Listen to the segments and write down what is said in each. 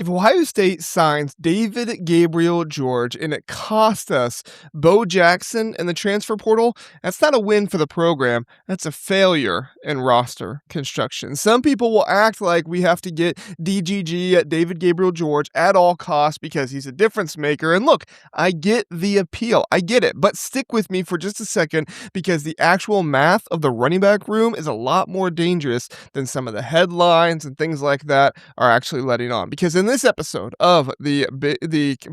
If Ohio State signs David Gabriel Georges and it cost us Bo Jackson in the transfer portal, that's not a win for the program. That's a failure in roster construction. Some people will act like we have to get DGG at David Gabriel Georges at all costs because he's a difference maker. And look, I get the appeal. I get it. But stick with me for just a second because the actual math of the running back room is a lot more dangerous than some of the headlines and things like that are actually letting on. Because in this episode of the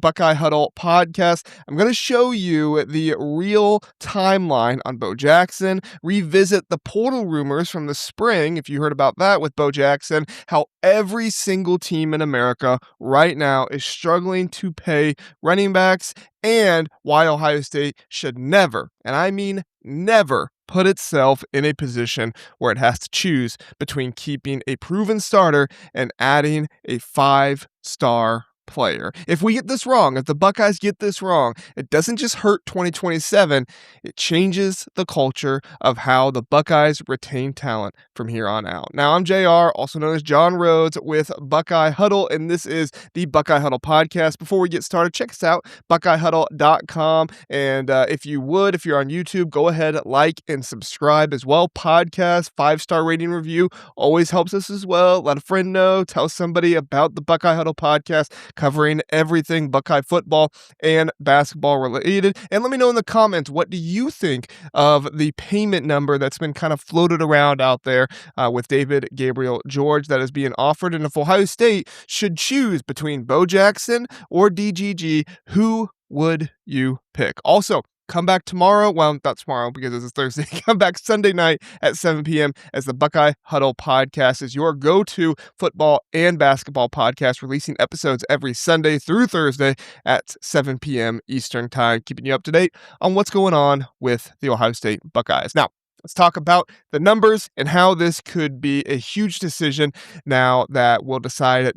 Buckeye Huddle podcast, I'm going to show you the real timeline on Bo Jackson, revisit the portal rumors from the spring, if you heard about that with Bo Jackson, how every single team in America right now is struggling to pay running backs, and why Ohio State should never, and I mean never, put itself in a position where it has to choose between keeping a proven starter and adding a 5-star player. If we get this wrong, if the Buckeyes get this wrong, it doesn't just hurt 2027, it changes the culture of how the Buckeyes retain talent from here on out. Now, I'm JR, also known as John Rhodes with Buckeye Huddle, and this is the Buckeye Huddle podcast. Before we get started, check us out, buckeyehuddle.com, and if you're on YouTube, go ahead, like, and subscribe as well. Podcast, 5-star rating review always helps us as well. Let a friend know, tell somebody about the Buckeye Huddle podcast, covering everything Buckeye football and basketball related. And let me know in the comments, what do you think of the payment number that's been kind of floated around out there with David Gabriel Georges that is being offered? And if Ohio State should choose between Bo Jackson or DGG, who would you pick? Also, come back tomorrow. Well, not tomorrow because this is Thursday. Come back Sunday night at 7 p.m. as the Buckeye Huddle podcast is your go-to football and basketball podcast, releasing episodes every Sunday through Thursday at 7 p.m. Eastern Time, keeping you up to date on what's going on with the Ohio State Buckeyes. Now, let's talk about the numbers and how this could be a huge decision now that will decide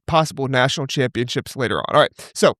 possible national championships later on. All right, so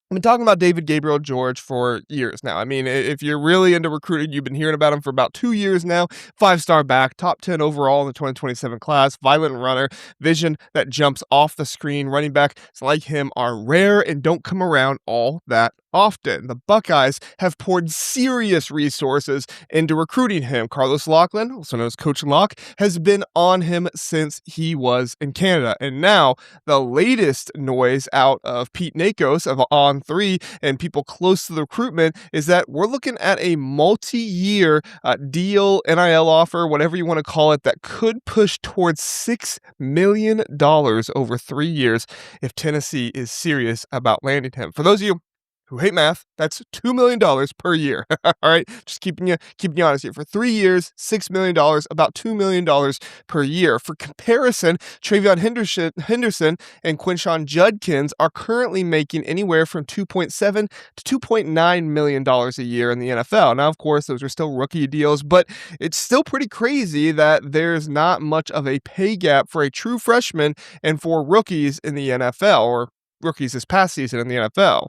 I've been talking about David Gabriel Georges for years now. I mean, if you're really into recruiting, you've been hearing about him for about 2 years now. 5-star back, top 10 overall in the 2027 class, violent runner, vision that jumps off the screen. Running backs like him are rare and don't come around all that often. The Buckeyes have poured serious resources into recruiting him. Carlos Locklyn, also known as Coach Lock, has been on him since he was in Canada. And now the latest noise out of Pete Nakos of On3 and people close to the recruitment is that we're looking at a multi-year deal, NIL offer, whatever you want to call it, that could push towards $6 million over 3 years if Tennessee is serious about landing him. For those of you who hate math, that's $2 million per year. All right, just keeping you honest here. For 3 years, $6 million, about $2 million per year. For comparison, Travion Henderson and Quinshon Judkins are currently making anywhere from $2.7 to $2.9 million a year in the NFL. Now, of course, those are still rookie deals, but it's still pretty crazy that there's not much of a pay gap for a true freshman and for rookies in the NFL, or rookies this past season in the NFL.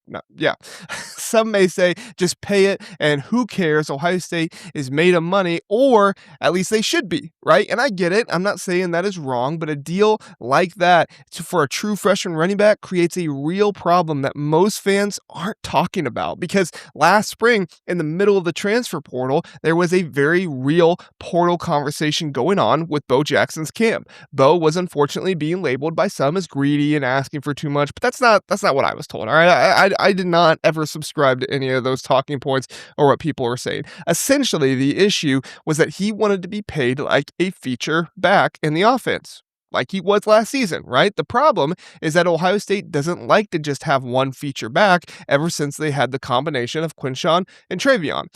No, yeah. Some may say just pay it and who cares? Ohio State is made of money, or at least they should be, right? And I get it. I'm not saying that is wrong, but a deal like that for a true freshman running back creates a real problem that most fans aren't talking about, because last spring in the middle of the transfer portal, there was a very real portal conversation going on with Bo Jackson's camp. Bo was unfortunately being labeled by some as greedy and asking for too much, but that's not what I was told. All right. I did not ever subscribe to any of those talking points or what people were saying. Essentially, the issue was that he wanted to be paid like a feature back in the offense, like he was last season, right? The problem is that Ohio State doesn't like to just have one feature back ever since they had the combination of Quinshon and Travion.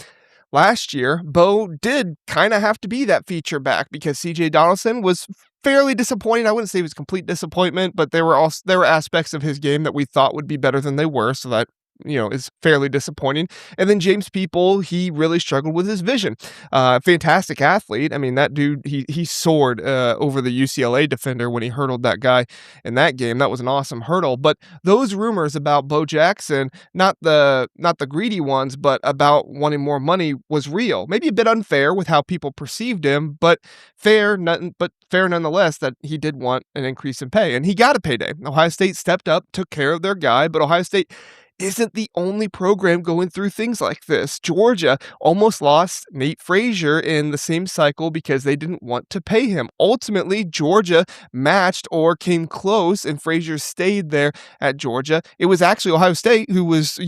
Last year, Bo did kind of have to be that feature back because CJ Donaldson was fairly disappointing. I wouldn't say it was complete disappointment, but there were aspects of his game that we thought would be better than they were, so that is fairly disappointing. And then James People, he really struggled with his vision. Fantastic athlete. I mean, that dude, he soared over the UCLA defender when he hurdled that guy in that game. That was an awesome hurdle. But those rumors about Bo Jackson, not the greedy ones, but about wanting more money, was real. Maybe a bit unfair with how people perceived him, but fair nonetheless that he did want an increase in pay, and he got a payday. Ohio State stepped up, took care of their guy, but Ohio State isn't the only program going through things like this. Georgia almost lost Nate Frazier in the same cycle because they didn't want to pay him. Ultimately, Georgia matched or came close, and Frazier stayed there at Georgia. It was actually Ohio State who was,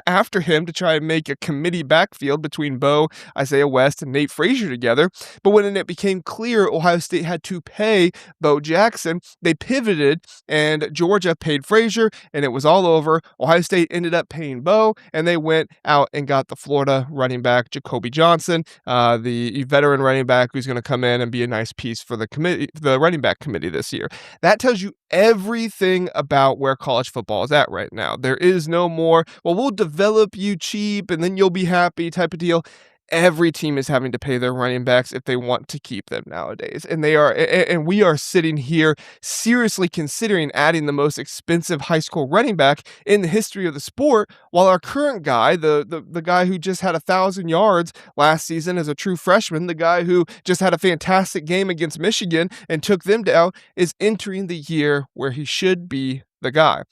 after him to try and make a committee backfield between Bo, Isaiah West, and Nate Frazier together. But when it became clear Ohio State had to pay Bo Jackson, they pivoted, and Georgia paid Frazier, and it was all over. Ohio State ended up paying Bo, and they went out and got the Florida running back Jacoby Johnson, the veteran running back who's going to come in and be a nice piece for the running back committee this year. That tells you everything about where college football is at right now. There is no more, well, we'll develop you cheap and then you'll be happy type of deal. Every team is having to pay their running backs if they want to keep them nowadays. And we are sitting here seriously considering adding the most expensive high school running back in the history of the sport, while our current guy, the guy who just had 1,000 yards last season as a true freshman, the guy who just had a fantastic game against Michigan and took them down, is entering the year where he should be the guy.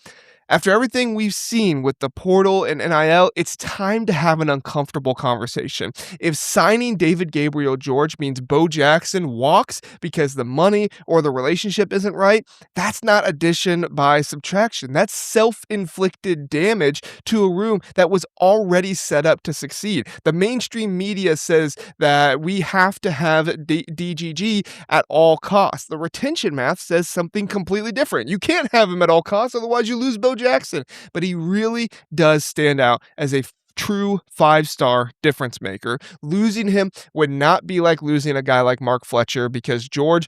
After everything we've seen with the portal and NIL, it's time to have an uncomfortable conversation. If signing David Gabriel Georges means Bo Jackson walks because the money or the relationship isn't right, that's not addition by subtraction. That's self-inflicted damage to a room that was already set up to succeed. The mainstream media says that we have to have DGG at all costs. The retention math says something completely different. You can't have him at all costs, otherwise you lose Bo Jackson, but he really does stand out as a true 5-star difference maker. Losing him would not be like losing a guy like Mark Fletcher, because George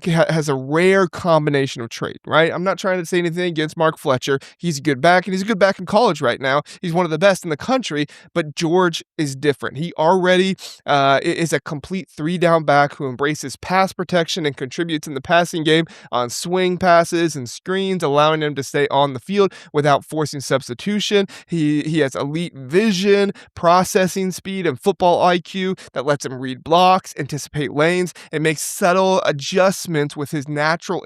has a rare combination of trait, right? I'm not trying to say anything against Mark Fletcher. He's a good back, and he's a good back in college right now. He's one of the best in the country, but George is different. He already is a complete 3-down back who embraces pass protection and contributes in the passing game on swing passes and screens, allowing him to stay on the field without forcing substitution. He has elite vision, processing speed, and football IQ that lets him read blocks, anticipate lanes, and make subtle adjustments with his natural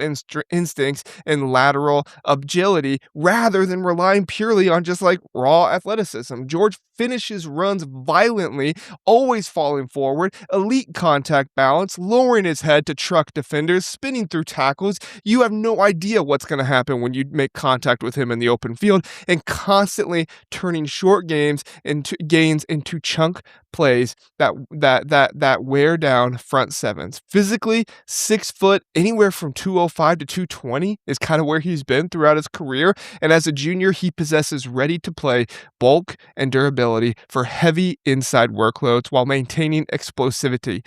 instincts and lateral agility, rather than relying purely on just like raw athleticism. George finishes runs violently, always falling forward, elite contact balance, lowering his head to truck defenders, spinning through tackles. You have no idea what's going to happen when you make contact with him in the open field, and constantly turning short gains into chunk plays that wear down front sevens. Physically, 6 foot, anywhere from 205 to 220 is kind of where he's been throughout his career. And as a junior, he possesses ready-to-play bulk and durability for heavy inside workloads while maintaining explosivity,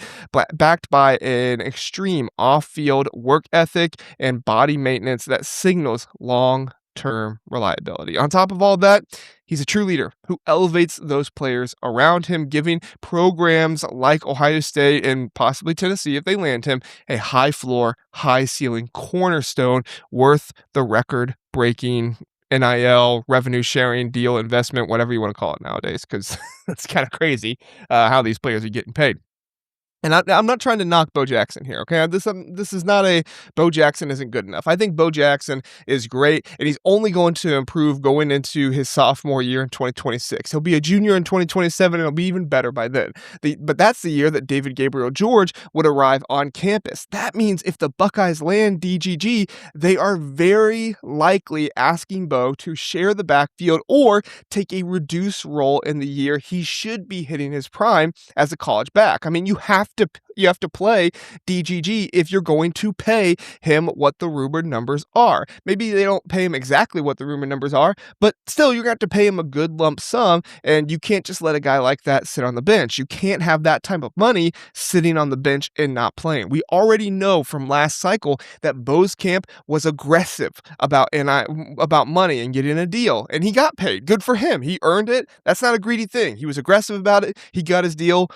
backed by an extreme off-field work ethic and body maintenance that signals long-term reliability. On top of all that, he's a true leader who elevates those players around him, giving programs like Ohio State and possibly Tennessee, if they land him, a high floor, high ceiling cornerstone worth the record-breaking NIL revenue sharing deal, investment, whatever you want to call it nowadays, because it's kind of crazy how these players are getting paid. And I'm not trying to knock Bo Jackson here, okay? This is not a Bo Jackson isn't good enough. I think Bo Jackson is great, and he's only going to improve going into his sophomore year in 2026. He'll be a junior in 2027, and he'll be even better by then. But that's the year that David Gabriel Georges would arrive on campus. That means if the Buckeyes land DGG, they are very likely asking Bo to share the backfield or take a reduced role in the year he should be hitting his prime as a college back. I mean, you have to You have to play DGG if you're going to pay him what the rumored numbers are. Maybe they don't pay him exactly what the rumored numbers are, but still, you're going to have to pay him a good lump sum, and you can't just let a guy like that sit on the bench. You can't have that type of money sitting on the bench and not playing. We already know from last cycle that Bo's camp was aggressive about money and getting a deal, and he got paid. Good for him. He earned it. That's not a greedy thing. He was aggressive about it. He got his deal.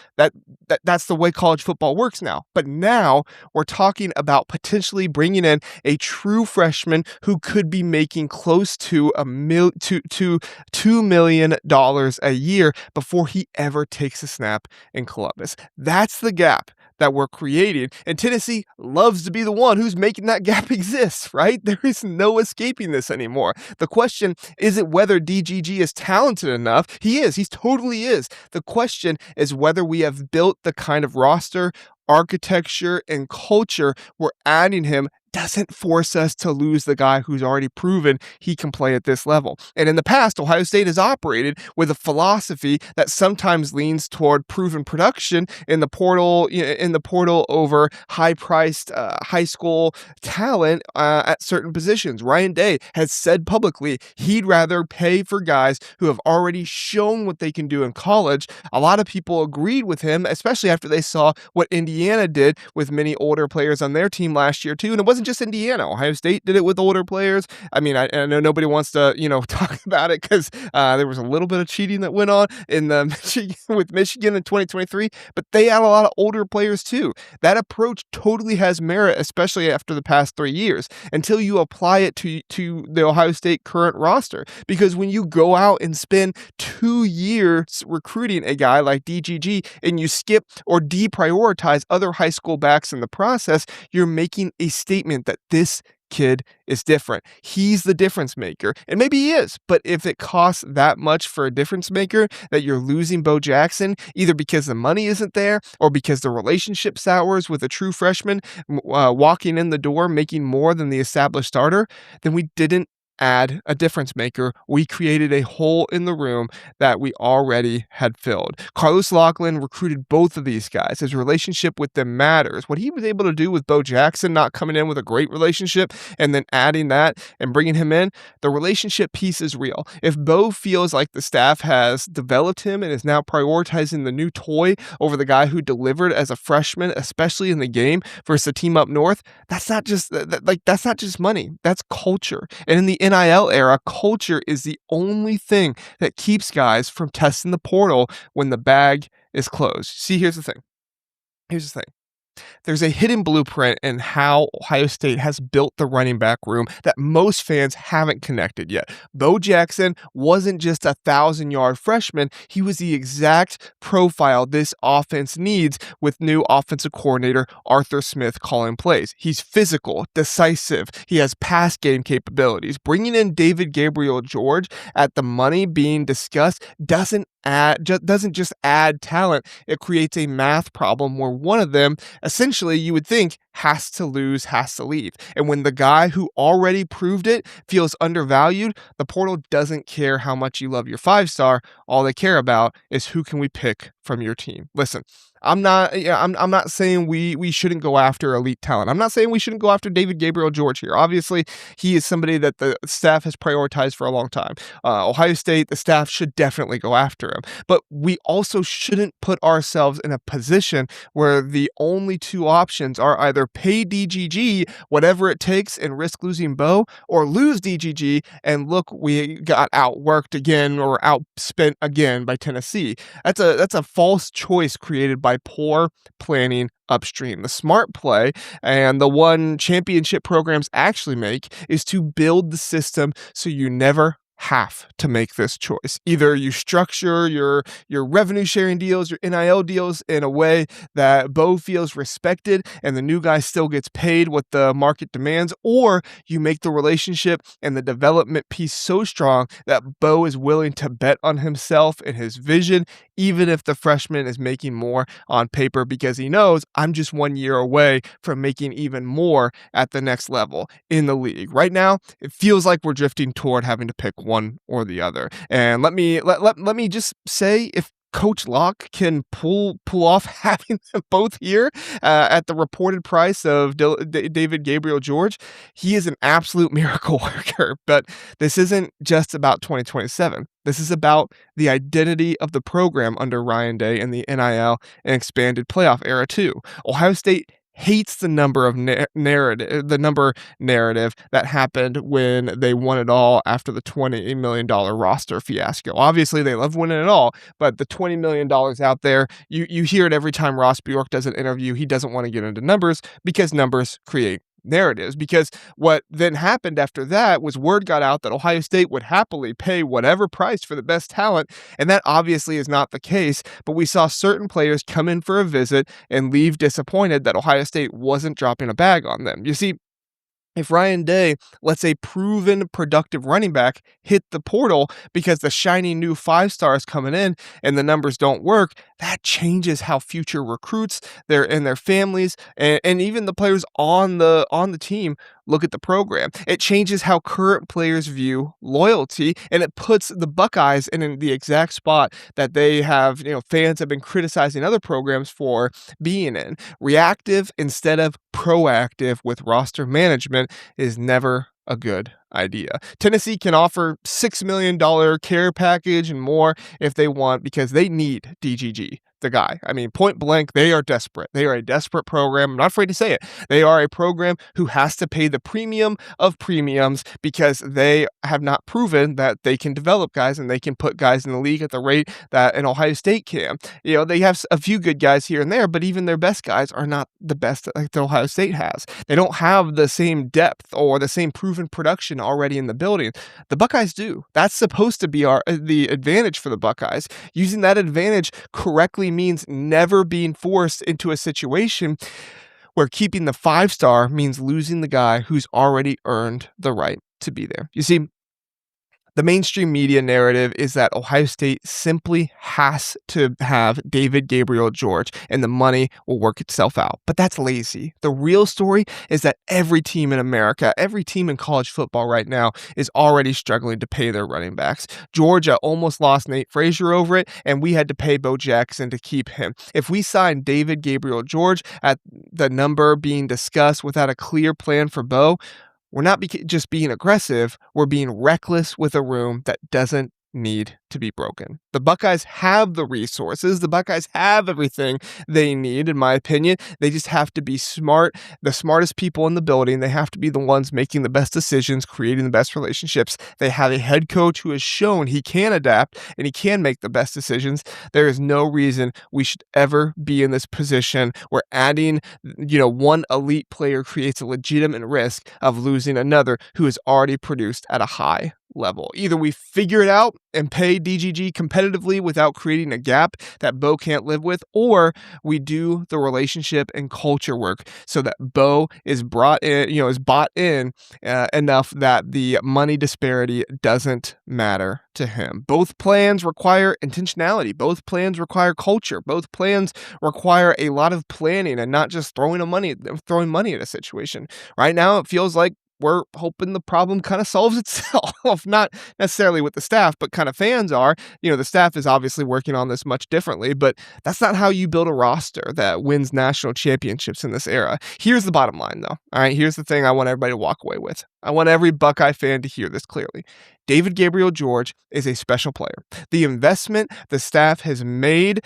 That's the way college football works now. But now we're talking about potentially bringing in a true freshman who could be making close to $2 million a year before he ever takes a snap in Columbus. That's the gap that we're creating, and Tennessee loves to be the one who's making that gap exist, right? There is no escaping this anymore. The question isn't whether DGG is talented enough. He is. He totally is. The question is whether we have built the kind of roster, architecture, and culture we're adding him doesn't force us to lose the guy who's already proven he can play at this level. And in the past, Ohio State has operated with a philosophy that sometimes leans toward proven production in the portal over high-priced high school talent at certain positions. Ryan Day has said publicly he'd rather pay for guys who have already shown what they can do in college. A lot of people agreed with him, especially after they saw what Indiana did with many older players on their team last year too. And it wasn't just Indiana. Ohio State did it with older players. I mean, I know nobody wants to, talk about it because there was a little bit of cheating that went on in with Michigan in 2023, but they had a lot of older players too. That approach totally has merit, especially after the past 3 years, until you apply it to the Ohio State current roster. Because when you go out and spend 2 years recruiting a guy like DGG and you skip or deprioritize other high school backs in the process, you're making a statement that this kid is different. He's the difference maker. And maybe he is, but if it costs that much for a difference maker that you're losing Bo Jackson, either because the money isn't there or because the relationship sours with a true freshman walking in the door making more than the established starter, then we didn't add a difference maker. We created a hole in the room that we already had filled. Carlos Locklyn recruited both of these guys. His relationship with them matters. What he was able to do with Bo Jackson not coming in with a great relationship and then adding that and bringing him in, the relationship piece is real. If Bo feels like the staff has developed him and is now prioritizing the new toy over the guy who delivered as a freshman, especially in the game versus the team up north, that's not just money. That's culture. And in the NIL era, culture is the only thing that keeps guys from testing the portal when the bag is closed. See, here's the thing. There's a hidden blueprint in how Ohio State has built the running back room that most fans haven't connected yet. Bo Jackson wasn't just a 1,000-yard freshman. He was the exact profile this offense needs with new offensive coordinator Arthur Smith calling plays. He's physical, decisive. He has pass game capabilities. Bringing in David Gabriel Georges at the money being discussed doesn't just add talent. It creates a math problem where one of them, essentially, you would think, has to leave. And when the guy who already proved it feels undervalued, the portal doesn't care how much you love your 5-star. All they care about is who can we pick from your team. Listen, I'm not saying we shouldn't go after elite talent. I'm not saying we shouldn't go after David Gabriel Georges here. Obviously, he is somebody that the staff has prioritized for a long time. Ohio State, the staff should definitely go after him. But we also shouldn't put ourselves in a position where the only two options are either pay DGG whatever it takes and risk losing Bo, or lose DGG and look, we got outworked again or outspent again by Tennessee. That's a false choice created by poor planning upstream. The smart play, and the one championship programs actually make, is to build the system so you never have to make this choice. Either you structure your revenue sharing deals, your NIL deals in a way that Bo feels respected and the new guy still gets paid what the market demands, or you make the relationship and the development piece so strong that Bo is willing to bet on himself and his vision, even if the freshman is making more on paper, because he knows, I'm just 1 year away from making even more at the next level in the league. Right now, it feels like we're drifting toward having to pick one or the other. And let me just say, if Coach Locke can pull off having them both here at the reported price of David Gabriel George, he is an absolute miracle worker. But this isn't just about 2027. This is about the identity of the program under Ryan Day and the NIL and expanded playoff era too. Ohio State hates the number of narrative that happened when they won it all after the $20 million roster fiasco. Obviously, they love winning it all, but the $20 million out there, you hear it every time Ross Bjork does an interview. He doesn't want to get into numbers because numbers create narratives. Because what then happened after that was word got out that Ohio State would happily pay whatever price for the best talent, and that obviously is not the case. But we saw certain players come in for a visit and leave disappointed that Ohio State wasn't dropping a bag on them. You see, if Ryan Day lets a proven productive running back hit the portal because the shiny new 5-star is coming in and the numbers don't work, that changes how future recruits and their families and even the players on the team look at the program. It changes how current players view loyalty, and it puts the Buckeyes in the exact spot that they have, fans have been criticizing other programs for being in. Reactive instead of proactive with roster management is never a good idea. Tennessee can offer $6 million care package and more if they want because they need DGG, the guy. I mean, point blank, they are desperate. They are a desperate program. I'm not afraid to say it. They are a program who has to pay the premium of premiums because they have not proven that they can develop guys and they can put guys in the league at the rate that an Ohio State can. They have a few good guys here and there, but even their best guys are not the best like the Ohio State has. They don't have the same depth or the same proven production already in the building. The Buckeyes do. That's supposed to be the advantage for the Buckeyes. Using that advantage correctly means never being forced into a situation where keeping the 5-star means losing the guy who's already earned the right to be there. You see, the mainstream media narrative is that Ohio State simply has to have David Gabriel Georges and the money will work itself out. But that's lazy. The real story is that every team in America, every team in college football right now is already struggling to pay their running backs. Georgia almost lost Nate Frazier over it, and we had to pay Bo Jackson to keep him. If we sign David Gabriel Georges at the number being discussed without a clear plan for Bo, we're not just being aggressive, we're being reckless with a room that doesn't need to be broken. The Buckeyes have the resources. The Buckeyes have everything they need, in my opinion. They just have to be smart, the smartest people in the building. They have to be the ones making the best decisions, creating the best relationships. They have a head coach who has shown he can adapt and he can make the best decisions. There is no reason we should ever be in this position where adding, one elite player creates a legitimate risk of losing another who has already produced at a high level. Either we figure it out and pay DGG competitively without creating a gap that Bo can't live with, or we do the relationship and culture work so that Bo is bought in enough that the money disparity doesn't matter to him. Both plans require intentionality. Both plans require culture. Both plans require a lot of planning and not just throwing money at a situation. Right now, it feels like we're hoping the problem kind of solves itself, not necessarily with the staff, but kind of fans are. The staff is obviously working on this much differently, but that's not how you build a roster that wins national championships in this era. Here's the bottom line, though. All right, here's the thing I want everybody to walk away with. I want every Buckeye fan to hear this clearly. David Gabriel Georges is a special player. The investment the staff has made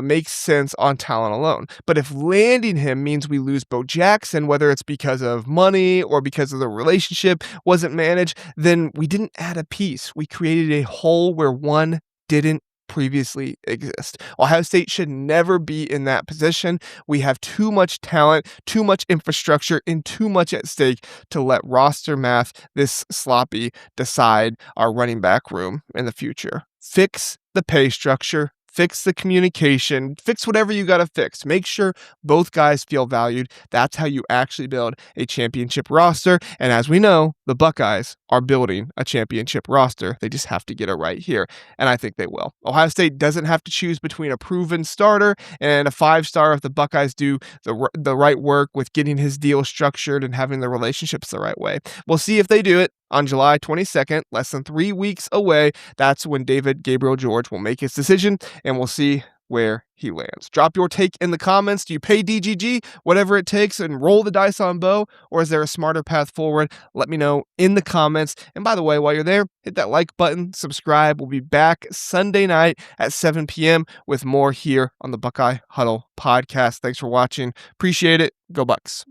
makes sense on talent alone. But if landing him means we lose Bo Jackson, whether it's because of money or because of the relationship wasn't managed, then we didn't add a piece. We created a hole where one didn't previously exist. Ohio State should never be in that position. We have too much talent, too much infrastructure, and too much at stake to let roster math this sloppy decide our running back room in the future. Fix the pay structure. Fix the communication, fix whatever you got to fix. Make sure both guys feel valued. That's how you actually build a championship roster. And as we know, the Buckeyes are building a championship roster. They just have to get it right here. And I think they will. Ohio State doesn't have to choose between a proven starter and a 5-star if the Buckeyes do the right work with getting his deal structured and having the relationships the right way. We'll see if they do it. On July 22nd, less than 3 weeks away, that's when David Gabriel Georges will make his decision, and we'll see where he lands. Drop your take in the comments. Do you pay DGG, whatever it takes, and roll the dice on Bo, or is there a smarter path forward? Let me know in the comments. And by the way, while you're there, hit that like button, subscribe. We'll be back Sunday night at 7 p.m. with more here on the Buckeye Huddle Podcast. Thanks for watching. Appreciate it. Go Bucks.